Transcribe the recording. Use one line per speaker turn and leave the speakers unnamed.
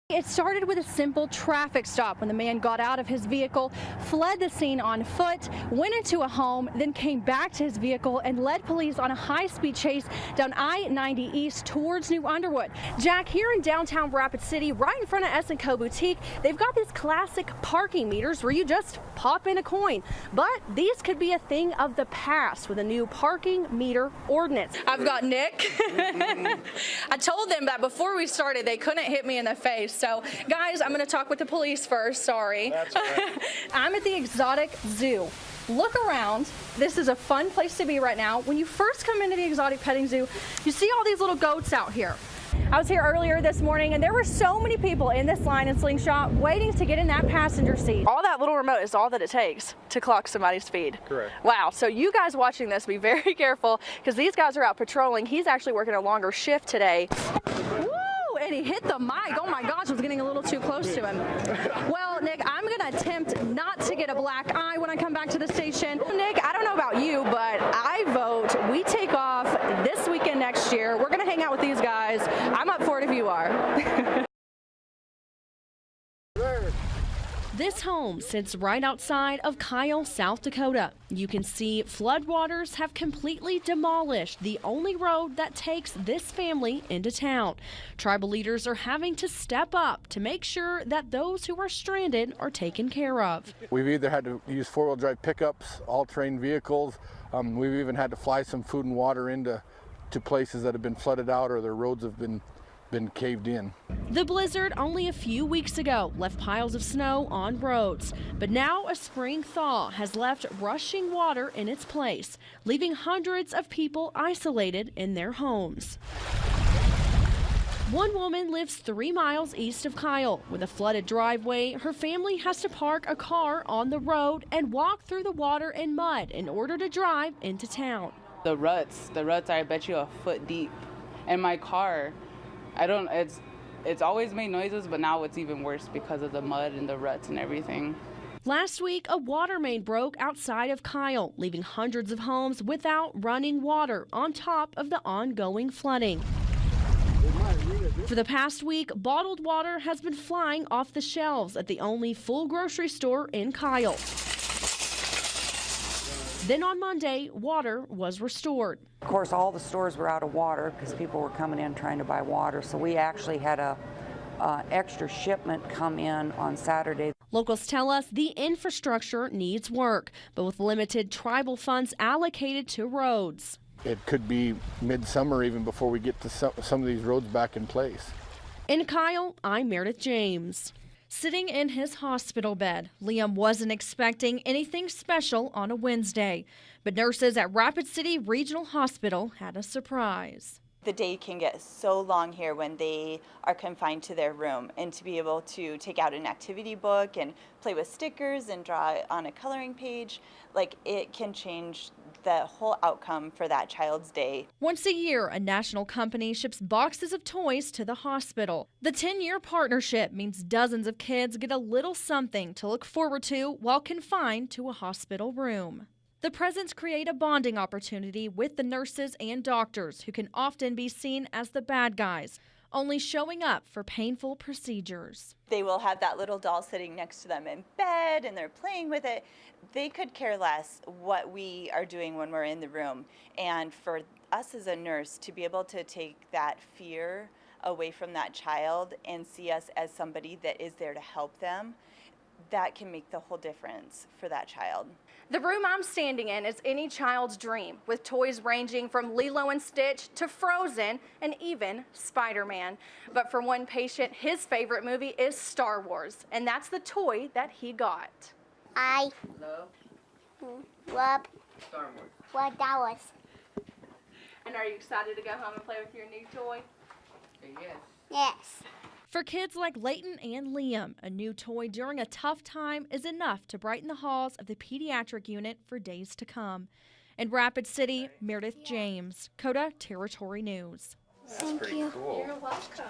It started with a simple traffic stop when the man got out of his vehicle, fled the scene on foot, went into a home, then came back to his vehicle and led police on a high-speed chase down I-90 East towards New Underwood. Jack, here in downtown Rapid City, right in front of S&Co Boutique, they've got these classic parking meters where you just pop in a coin. But these could be a thing of the past with a new parking meter ordinance. I've got Nick. I told them that before we started they couldn't hit me in the face. So, guys, I'm going to talk with the police first. Sorry.
That's all right.
I'm at the Exotic Zoo. Look around. This is a fun place to be right now. When you first come into the Exotic Petting Zoo, you see all these little goats out here. I was here earlier this morning, and there were so many people in this line and slingshot waiting to get in that passenger seat. All that little remote is all that it takes to clock somebody's feed.
Correct.
Wow. So you guys watching this, be very careful because these guys are out patrolling. He's actually working a longer shift today. Woo! And he hit the mic. Oh my gosh, I was getting a little too close to him. Well, Nick, I'm going to attempt not to get a black eye when I come back to the station. Nick, I don't know about you, but I vote we take off this weekend next year. We're going to hang out with these guys. I'm up for it if you are. This home sits right outside of Kyle, South Dakota. You can see floodwaters have completely demolished the only road that takes this family into town. Tribal leaders are having to step up to make sure that those who are stranded are taken care of.
We've either had to use four-wheel drive pickups, all-terrain vehicles. We've even had to fly some food and water into places that have been flooded out or their roads have been caved in.
The blizzard only a few weeks ago left piles of snow on roads, but now a spring thaw has left rushing water in its place, leaving hundreds of people isolated in their homes. One woman lives 3 miles east of Kyle. With a flooded driveway, her family has to park a car on the road and walk through the water and mud in order to drive into town.
The ruts are, I bet you, a foot deep. And my car, it's always made noises, but now it's even worse because of the mud and the ruts and everything.
Last week, a water main broke outside of Kyle, leaving hundreds of homes without running water on top of the ongoing flooding. For the past week, bottled water has been flying off the shelves at the only full grocery store in Kyle. Then on Monday, water was restored.
Of course, all the stores were out of water because people were coming in trying to buy water. So we actually had a extra shipment come in on Saturday.
Locals tell us the infrastructure needs work, but with limited tribal funds allocated to roads.
It could be midsummer even before we get to some of these roads back in place.
In Kyle, I'm Meredith James. Sitting in his hospital bed, Liam wasn't expecting anything special on a Wednesday, but nurses at Rapid City Regional Hospital had a surprise.
The day can get so long here when they are confined to their room, and to be able to take out an activity book and play with stickers and draw on a coloring page, like it can change the whole outcome for that child's day.
Once a year, a national company ships boxes of toys to the hospital. The 10-year partnership means dozens of kids get a little something to look forward to while confined to a hospital room. The presents create a bonding opportunity with the nurses and doctors who can often be seen as the bad guys, only showing up for painful procedures.
They will have that little doll sitting next to them in bed and they're playing with it. They could care less what we are doing when we're in the room. And for us as a nurse to be able to take that fear away from that child and see us as somebody that is there to help them, that can make the whole difference for that child.
The room I'm standing in is any child's dream, with toys ranging from Lilo and Stitch to Frozen and even Spider-Man. But for one patient, his favorite movie is Star Wars, and that's the toy that he got.
I love
Star Wars.
what that was.
And are you excited to go home and play with your new toy?
Yes.
Yes.
For kids like Layton and Liam, a new toy during a tough time is enough to brighten the halls of the pediatric unit for days to come. In Rapid City, Meredith James, COTA Territory News.
Thank you.
Cool.
You're welcome.